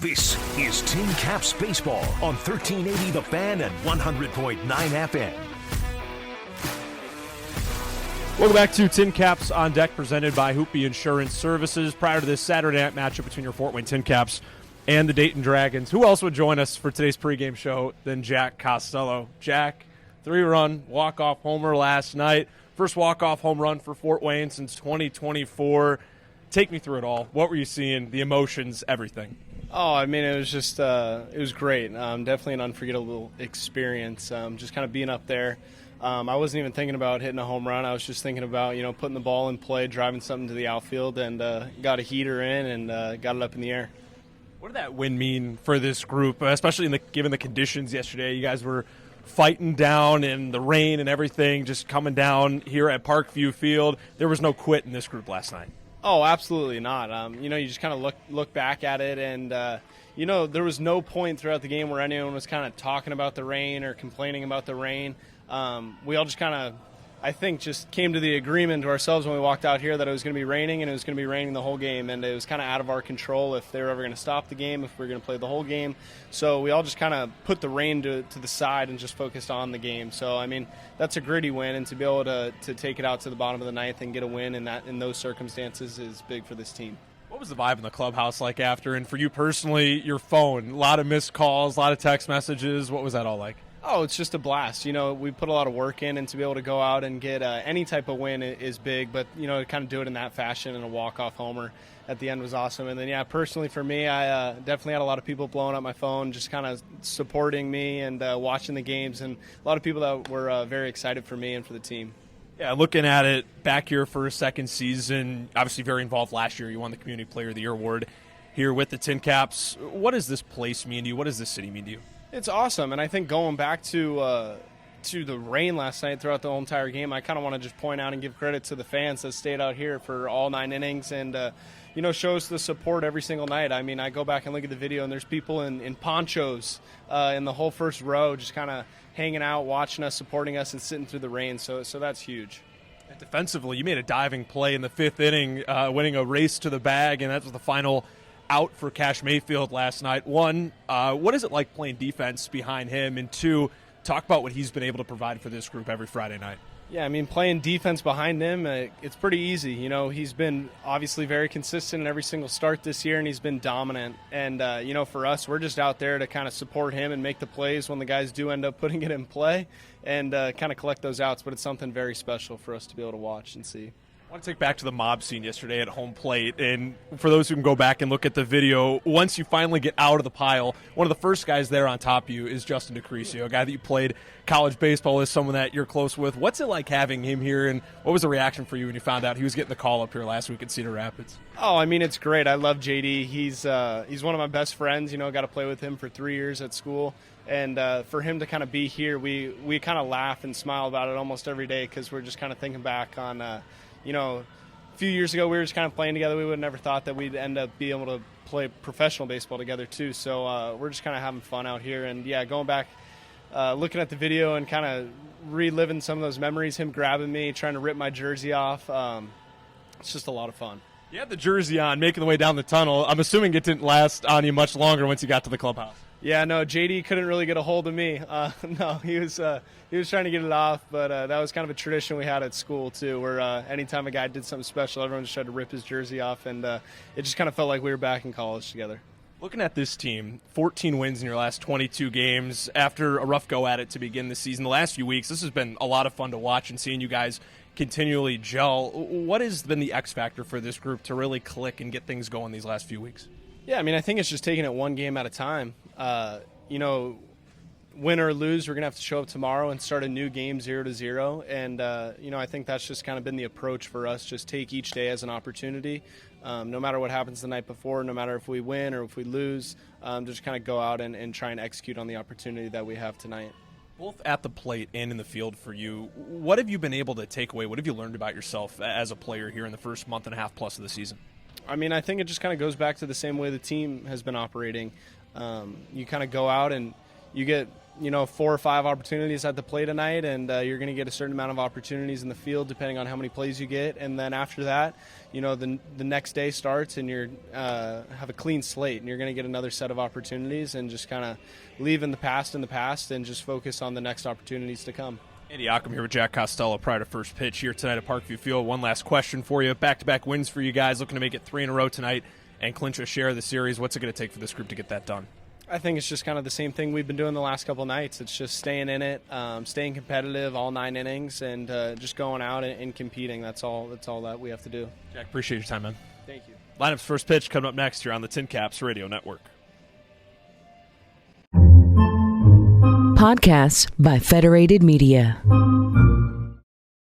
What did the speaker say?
This is Tin Caps Baseball on 1380 The Fan and 100.9 FM. Welcome back to Tin Caps on Deck, presented by Hoopy Insurance Services. Prior to this Saturday night matchup between your Fort Wayne Tin Caps and the Dayton Dragons, who else would join us for today's pregame show than Jack Costello? Jack, 3-run walk-off homer last night. First walk-off home run for Fort Wayne since 2024. Take me through it all. What were you seeing? The emotions, everything. Oh, I mean, it was just, it was great. Definitely an unforgettable experience. Just kind of being up there. I wasn't even thinking about hitting a home run. I was just thinking about, putting the ball in play, driving something to the outfield, and got a heater in and got it up in the air. What did that win mean for this group, especially given the conditions yesterday? You guys were fighting down in the rain and everything, just coming down here at Parkview Field. There was no quit in this group last night. Oh, absolutely not. You just kind of look back at it, and there was no point throughout the game where anyone was kind of talking about the rain or complaining about the rain. We all just kind of, I think, just came to the agreement to ourselves when we walked out here that it was going to be raining, and it was going to be raining the whole game, and it was kind of out of our control if they were ever going to stop the game, if we were going to play the whole game. So we all just kind of put the rain to the side and just focused on the game. So, I mean, that's a gritty win, and to be able to take it out to the bottom of the ninth and get a win in those circumstances is big for this team. What was the vibe in the clubhouse like after? And for you personally, your phone, a lot of missed calls, a lot of text messages. What was that all like? Oh, it's just a blast. We put a lot of work in, and to be able to go out and get any type of win is big. But, to kind of do it in that fashion and a walk-off homer at the end was awesome. And then, personally for me, I definitely had a lot of people blowing up my phone, just kind of supporting me and watching the games, and a lot of people that were very excited for me and for the team. Yeah, looking at it, back here for a second season, obviously very involved last year. You won the Community Player of the Year award here with the Tin Caps. What does this place mean to you? What does this city mean to you? It's awesome, and I think going back to the rain last night throughout the whole entire game, I kind of want to just point out and give credit to the fans that stayed out here for all 9 innings and, shows the support every single night. I mean, I go back and look at the video, and there's people in ponchos in the whole first row just kind of hanging out, watching us, supporting us, and sitting through the rain, so that's huge. And defensively, you made a diving play in the 5th inning, winning a race to the bag, and that was the final out for Cash Mayfield last night. One, what is it like playing defense behind him? And two, talk about what he's been able to provide for this group every Friday night. Yeah, I mean, playing defense behind him, it's pretty easy. He's been obviously very consistent in every single start this year, and he's been dominant. And, for us, we're just out there to kind of support him and make the plays when the guys do end up putting it in play and kind of collect those outs. But it's something very special for us to be able to watch and see. I want to take back to the mob scene yesterday at home plate, and for those who can go back and look at the video, once you finally get out of the pile, one of the first guys there on top of you is Justin DeCrescio, a guy that you played college baseball with, someone that you're close with. What's it like having him here, and what was the reaction for you when you found out he was getting the call up here last week at Cedar Rapids? Oh, I mean, it's great. I love JD. He's one of my best friends. Got to play with him for 3 years at school. And for him to kind of be here, we kind of laugh and smile about it almost every day because we're just kind of thinking back on a few years ago we were just kind of playing together. We would have never thought that we'd end up being able to play professional baseball together too. So we're just kind of having fun out here. And, going back, looking at the video and kind of reliving some of those memories, him grabbing me, trying to rip my jersey off. It's just a lot of fun. You had the jersey on, making the way down the tunnel. I'm assuming it didn't last on you much longer once you got to the clubhouse. Yeah, no, JD couldn't really get a hold of me. No, he was trying to get it off, but that was kind of a tradition we had at school too, where anytime a guy did something special, everyone just tried to rip his jersey off, and it just kind of felt like we were back in college together. Looking at this team, 14 wins in your last 22 games after a rough go at it to begin the season. The last few weeks, this has been a lot of fun to watch and seeing you guys continually gel. What has been the X factor for this group to really click and get things going these last few weeks? Yeah, I mean, I think it's just taking it one game at a time. Win or lose, we're going to have to show up tomorrow and start a new game 0-0. And, I think that's just kind of been the approach for us. Just take each day as an opportunity. No matter what happens the night before, no matter if we win or if we lose, just kind of go out and try and execute on the opportunity that we have tonight. Both at the plate and in the field for you, what have you been able to take away? What have you learned about yourself as a player here in the first month and a half plus of the season? I mean, I think it just kind of goes back to the same way the team has been operating. You kind of go out and you get 4 or 5 opportunities at the plate tonight, and you're going to get a certain amount of opportunities in the field depending on how many plays you get. And then after that, the next day starts, and you're have a clean slate, and you're going to get another set of opportunities, and just kind of leave in the past and just focus on the next opportunities to come. Andy Ockham here with Jack Costello prior to first pitch here tonight at Parkview Field. One last question for you. Back-to-back wins for you guys, looking to make it 3 in a row tonight and clinch a share of the series. What's it going to take for this group to get that done? I think it's just kind of the same thing we've been doing the last couple of nights. It's just staying in it, staying competitive all 9 innings, and just going out and competing. That's all that we have to do. Jack, appreciate your time, man. Thank you. Lineup's first pitch coming up next here on the Tin Caps Radio Network. Podcasts by Federated Media.